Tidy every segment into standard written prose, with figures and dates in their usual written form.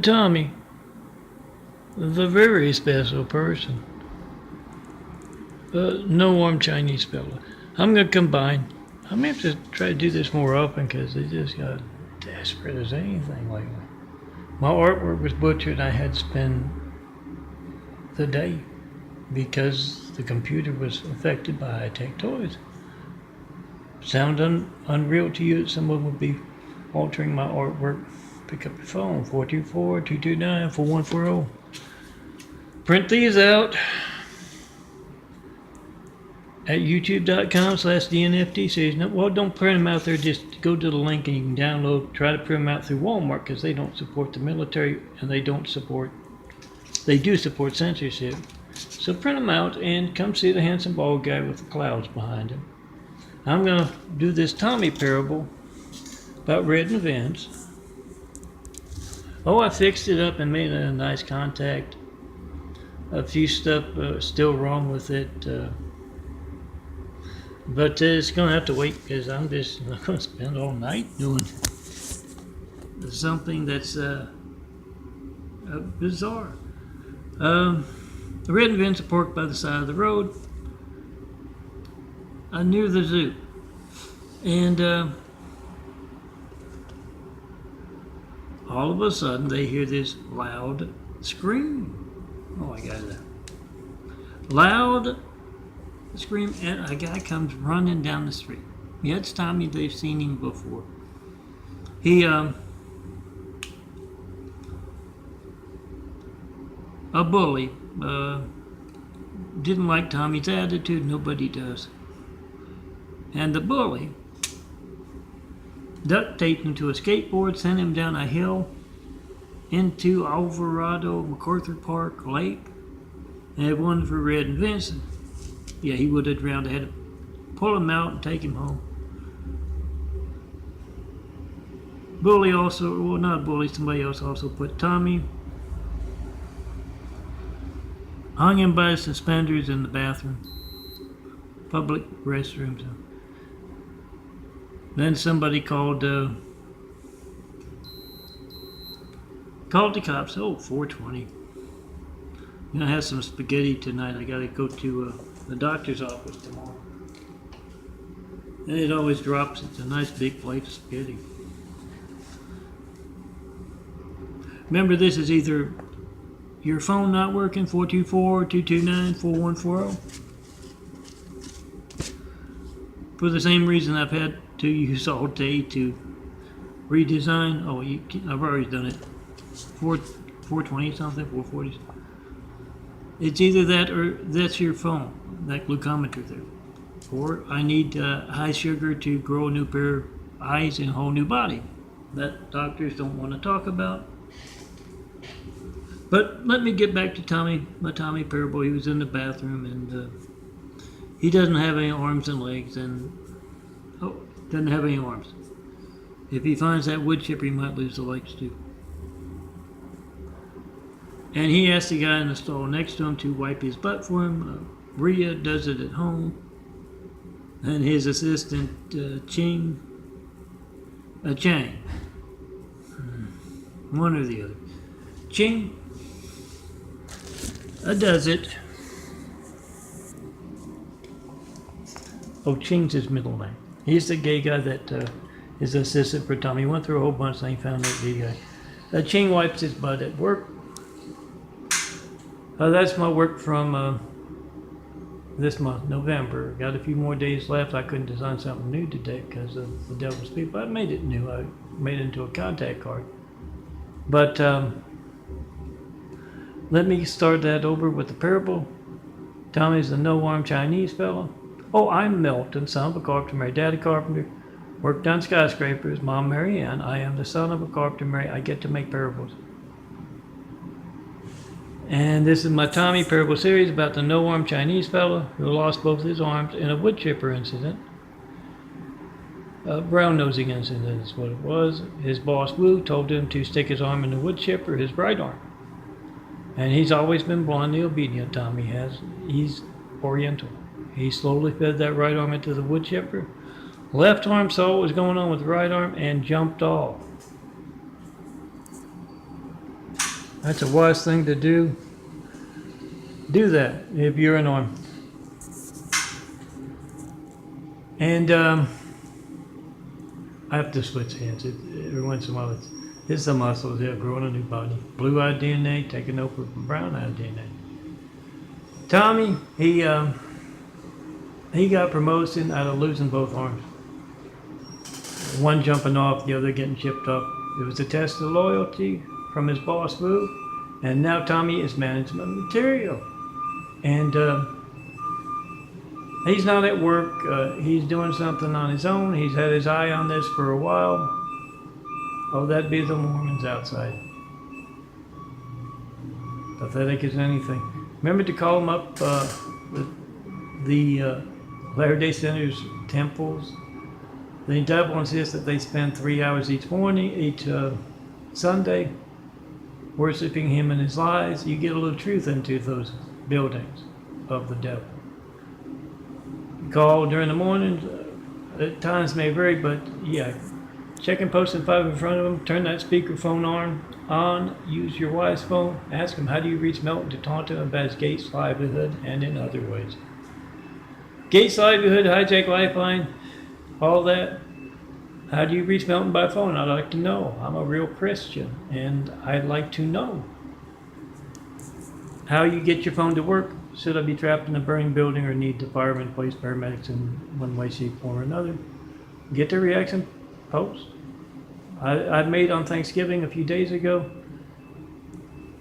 Tommy, the very special person. No armed Chinese fella. I'm going to combine. I'm going to have to try to do this more often because they just got desperate as anything lately. My artwork was butchered and I had to spend the day because the computer was affected by high-tech toys. Sound unreal to you that someone would be altering my artwork? Pick up your phone, 424-229-4140. Print these out at youtube.com/DNFT series. No, well, don't print them out there. Just go to the link and you can download. Try to print them out through Walmart because they don't support the military and they do support censorship. So print them out and come see the handsome bald guy with the clouds behind him. I'm going to do this Tami parable about red events. Oh, I fixed it up and made a nice contact. A few stuff still wrong with it. But it's going to have to wait because I'm just not going to spend all night doing something that's bizarre. The red events are parked by the side of the road near the zoo. And all of a sudden they hear this loud scream. Oh, I got it. Loud scream, and a guy comes running down the street. Yeah, it's Tommy. They've seen him before. He a bully. Didn't like Tommy's attitude. Nobody does. And the bully duct taped him to a skateboard, sent him down a hill into Alvarado MacArthur Park Lake, and it wasn't for Red and Vincent. Yeah, he would have drowned. They had to pull him out and take him home. Bully also, well, not bully, somebody else also put Tommy, hung him by his suspenders in the bathroom, public restrooms. Then somebody called the cops. Oh, 4:20. I'm gonna have some spaghetti tonight. I gotta go to the doctor's office tomorrow. And it always drops. It's a nice big plate of spaghetti. Remember, this is either your phone not working, 424-229-4140. For the same reason I've had to use all day to redesign. Oh, I've already done it. 420 something, 440. It's either that or that's your phone, that glucometer there. Or I need high sugar to grow a new pair of eyes and a whole new body. That doctors don't want to talk about. But let me get back to Tommy, my Tommy parable. He was in the bathroom and he doesn't have any arms and legs and doesn't have any arms. If he finds that wood chipper, he might lose the legs too. And he asked the guy in the stall next to him to wipe his butt for him. Rhea does it at home. And his assistant, Chang, one or the other. Ching does it. Oh, Ching's his middle name. He's the gay guy that is assistant for Tommy. He went through a whole bunch and he found that gay guy. Ching wipes his butt at work. That's my work from this month, November. Got a few more days left. I couldn't design something new today because of the devil's people. I made it new. I made it into a contact card. But let me start that over with the parable. Tommy's the no-armed Chinese fellow. Oh, I'm Milton, son of a carpenter, married daddy carpenter. Worked on skyscrapers, mom Mary Ann. I am the son of a carpenter, Mary. I get to make parables. And this is my Tommy parable series about the no-armed Chinese fellow who lost both his arms in a wood chipper incident. Brown-nosing incident is what it was. His boss, Wu, told him to stick his arm in the wood chipper, his right arm. And he's always been blindly obedient, Tommy has. He's Oriental. He slowly fed that right arm into the wood chipper. Left arm saw what was going on with the right arm and jumped off. That's a wise thing to do. Do that if you're an arm. And I have to switch hands. Every once in a while, it's the muscles. They're growing a new body. Blue-eyed DNA taking over from brown-eyed DNA. Tommy, he got promotion out of losing both arms. One jumping off, the other getting chipped off. It was a test of loyalty from his boss, Boo. And now Tommy is management material. And he's not at work. He's doing something on his own. He's had his eye on this for a while. Oh, that'd be the Mormons outside. Pathetic as anything. Remember to call them up, the Latter-day Saints temples. The devil insists that they spend 3 hours each morning, each Sunday, worshiping him and his lies. You get a little truth into those buildings of the devil. Call during the morning. At times may vary, but yeah, check and post and 5 in front of them. Turn that speakerphone on. Use your wise phone. Ask him, how do you reach Melton to talk to him about his Gates livelihood and in other ways. Gates livelihood, hijack lifeline, all that. How do you reach Melton by phone? I'd like to know. I'm a real Christian, and I'd like to know how you get your phone to work. Should I be trapped in a burning building or need the firemen, police, paramedics in one way, shape, form, or another? Get the reaction, post. I made on Thanksgiving a few days ago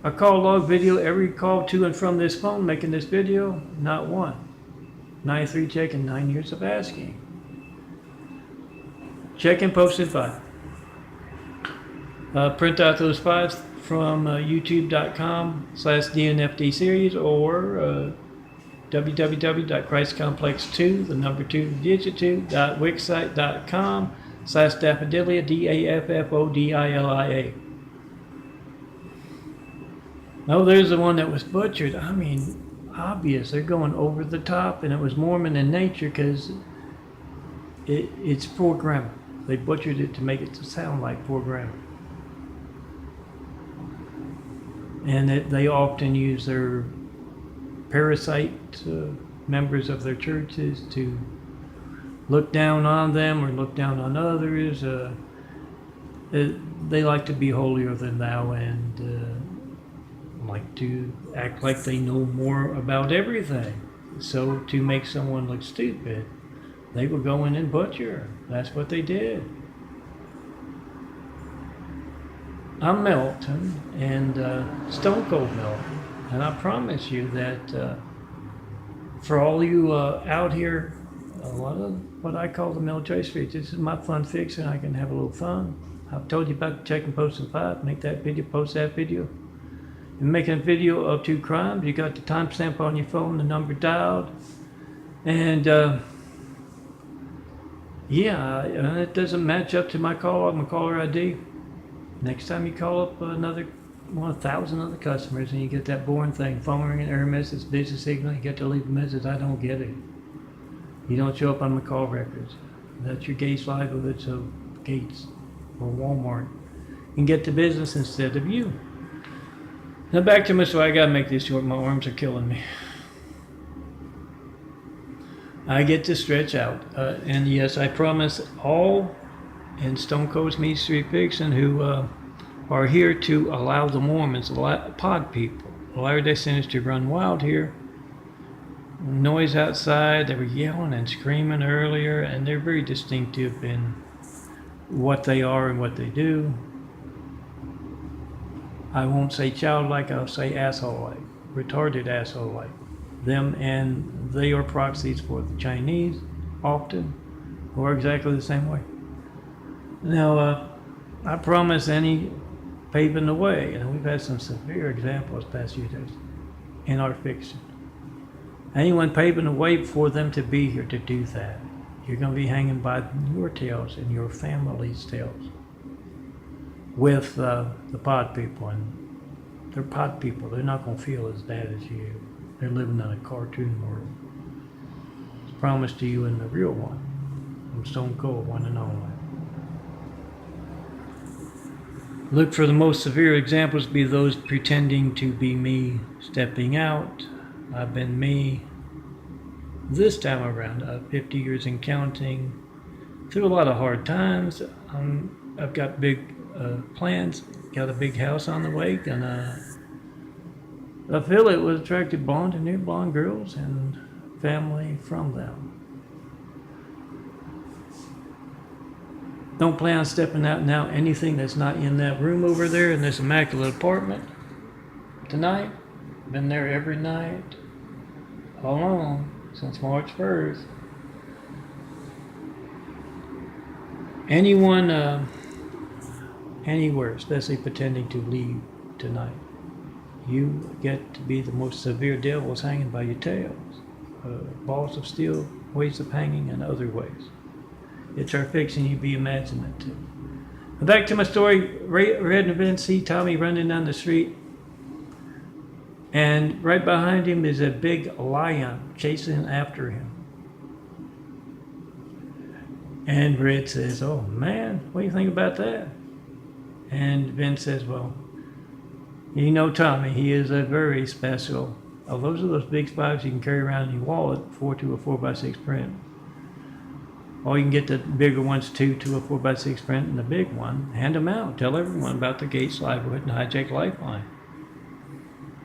a call log video, every call to and from this phone making this video, not one. 93 checking, 9 years of asking. Check and post at 5. Print out those files from youtube.com/DNFD series or www.christcomplex2, the number 2, digit 2.wixsite.com/daffodilia, DAFFODILIA. No, there's the one that was butchered. I mean, obvious. They're going over the top, and it was Mormon in nature because it's poor grammar. They butchered it to make it sound like poor grammar. And they often use their parasite members of their churches to look down on them or look down on others. They like to be holier than thou and like to act like they know more about everything. So to make someone look stupid, they will go in and butcher. That's what they did. I'm Melton, and Stone Cold Melton, and I promise you that for all you out here, a lot of what I call the military streets, this is my fun fiction. I can have a little fun. I've told you about check and post and 5. Make that video, post that video. You're making a video of 2 crimes. You got the timestamp on your phone, the number dialed, and yeah, it doesn't match up to my call log, my caller ID. Next time you call up another 1,000 other customers and you get that boring thing, phone ringing, error message, busy signal, you get to leave a message, I don't get it. You don't show up on my call records. That's your Gates livelihood, so Gates or Walmart can get to business instead of you. Now back to my story. I gotta make this short. My arms are killing me. I get to stretch out, and yes, I promise all in Stone Cold's Mystery Fiction who are here to allow the Mormons, pod people, the Latter-day Saints to run wild here. Noise outside. They were yelling and screaming earlier, and they're very distinctive in what they are and what they do. I won't say childlike, I'll say asshole-like, retarded asshole-like. Them, and they are proxies for the Chinese, often, who are exactly the same way. Now, I promise any paving the way, and we've had some severe examples past few days in our fiction. Anyone paving the way for them to be here to do that, you're going to be hanging by your tails and your family's tails with the pod people. And they're pod people. They're not going to feel as bad as you. They're living in a cartoon world. It's promised to you in the real one. I'm Stone Cold, one and only. Look for the most severe examples be those pretending to be me, stepping out. I've been me this time around, 50 years and counting. Through a lot of hard times. I've got big plans, got a big house on the way, gonna fill it with attractive blonde and new blonde girls and family from them. Don't plan on stepping out now. Anything that's not in that room over there in this immaculate apartment tonight. Been there every night, all along, since March 1st. Anyone, anywhere, especially pretending to leave tonight, you get to be the most severe devils hanging by your tails. Balls of steel, ways of hanging, and other ways. It's our fiction, you be imaginative. Back to my story. Red and Vince see Tommy running down the street, and right behind him is a big lion chasing after him. And Red says, "Oh man, what do you think about that?" And Vince says, "Well, you know Tommy, he is a very special. Oh, those are those big spikes you can carry around in your wallet, 4 to a 4x6 print. Or you can get the bigger ones, 2 to a 4x6 print, and the big one. Hand them out. Tell everyone about the Gates Livelihood and Hijack Lifeline.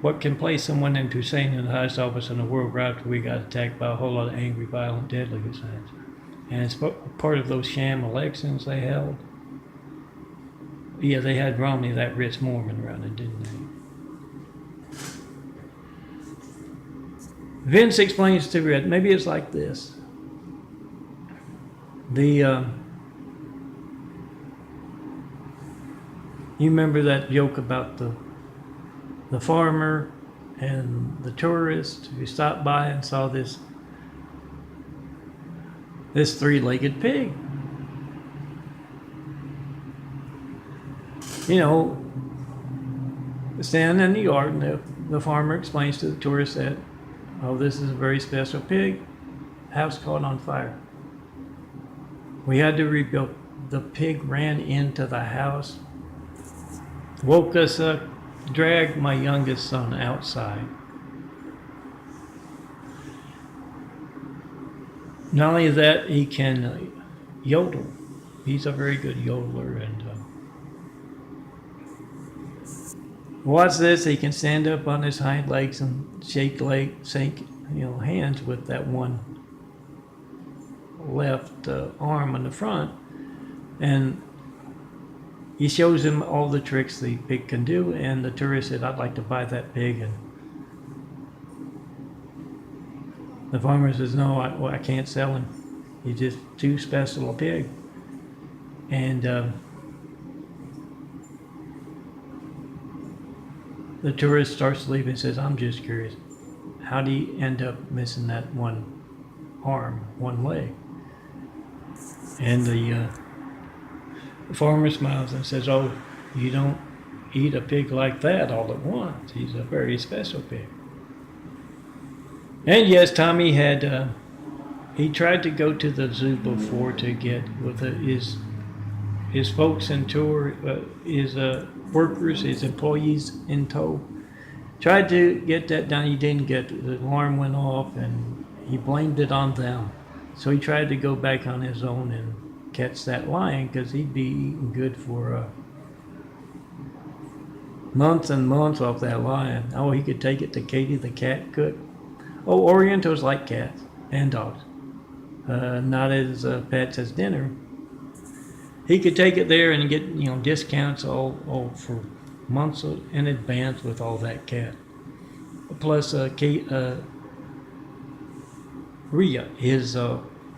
What can place someone into saying in the highest office in the world right after we got attacked by a whole lot of angry, violent, deadly assassins? And it's part of those sham elections they held. Yeah, they had Romney, that rich Mormon, running, didn't they?" Vince explains to Red, maybe it's like this. You remember that joke about the farmer and the tourist who stopped by and saw this three-legged pig? You know, standing in the yard, and the farmer explains to the tourist that, "Oh, this is a very special pig. House caught on fire. We had to rebuild. The pig ran into the house, woke us up, dragged my youngest son outside. Not only that, he can yodel. He's a very good yodeler. And watch this. He can stand up on his hind legs and shake hands with that one left arm on the front, and he shows him all the tricks the pig can do. And the tourist said, "I'd like to buy that pig." And the farmer says, "No, I can't sell him. He's just too special a pig." And the tourist starts to leave and says, "I'm just curious, how do you end up missing that one arm, one leg?" And the farmer smiles and says, "Oh, you don't eat a pig like that all at once. He's a very special pig." And yes, Tommy had, he tried to go to the zoo before to get with his folks in tow, his workers, his employees in tow. Tried to get that done. He didn't get it. The alarm went off and he blamed it on them. So he tried to go back on his own and catch that lion, because he'd be eating good for months and months off that lion. Oh, he could take it to Katie the cat cook. Oh, Orientals like cats and dogs. Not as pets as dinner. He could take it there and get discounts all for months in advance with all that cat. Plus, Rhea, his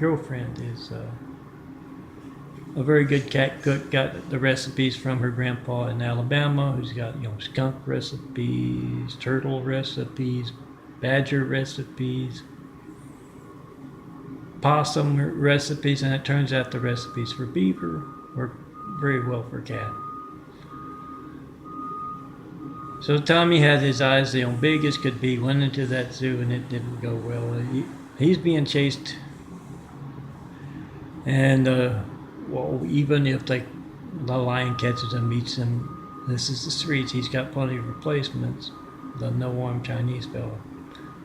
girlfriend, is a very good cat cook. Got the recipes from her grandpa in Alabama, who's got skunk recipes, turtle recipes, badger recipes, possum recipes, and it turns out the recipes for beaver work very well for cat. So Tommy had his eyes big as could be, went into that zoo, and it didn't go well. He's being chased, and well, even if the lion catches him, eats him, This is the streets. He's got plenty of replacements. The no-armed Chinese fella.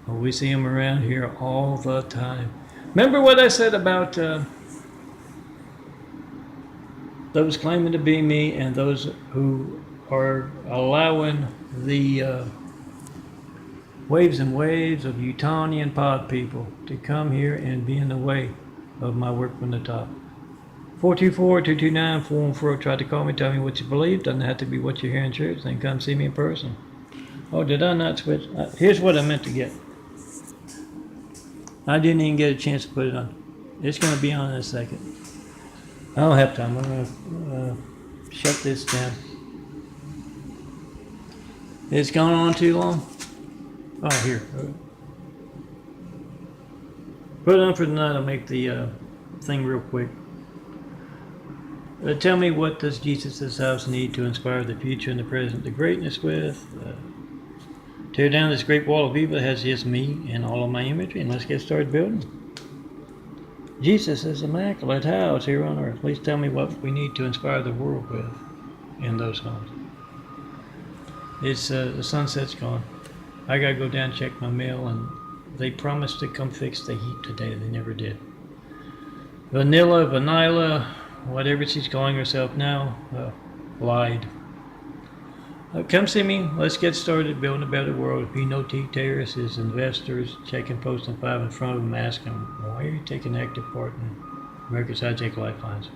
Well, we see him around here all the time. Remember what I said about those claiming to be me and those who are allowing the waves and waves of Utonian pod people to come here and be in the way of my work from the top. 424-229-414. Try to call me, tell me what you believe. Doesn't have to be what you hear in church. Then come see me in person. Oh, did I not switch? Here's what I meant to get. I didn't even get a chance to put it on. It's going to be on in a second. I don't have time. I'm going to shut this down. It's gone on too long. Oh, here. Put it on for tonight. I'll make the thing real quick. Tell me, what does Jesus' house need to inspire the future and the present, the greatness with? Tear down this great wall of evil that has just me and all of my imagery, and let's get started building. Jesus' immaculate house here on earth. Please tell me what we need to inspire the world with in those homes. It's the sunset's gone. I gotta go down and check my mail, and they promised to come fix the heat today. They never did. Vanilla, whatever she's calling herself now, lied. Come see me. Let's get started building a better world. P-No-T terrorists, investors, checking post and 5 in front of them, asking, why are you taking active part in America's hijack lifelines?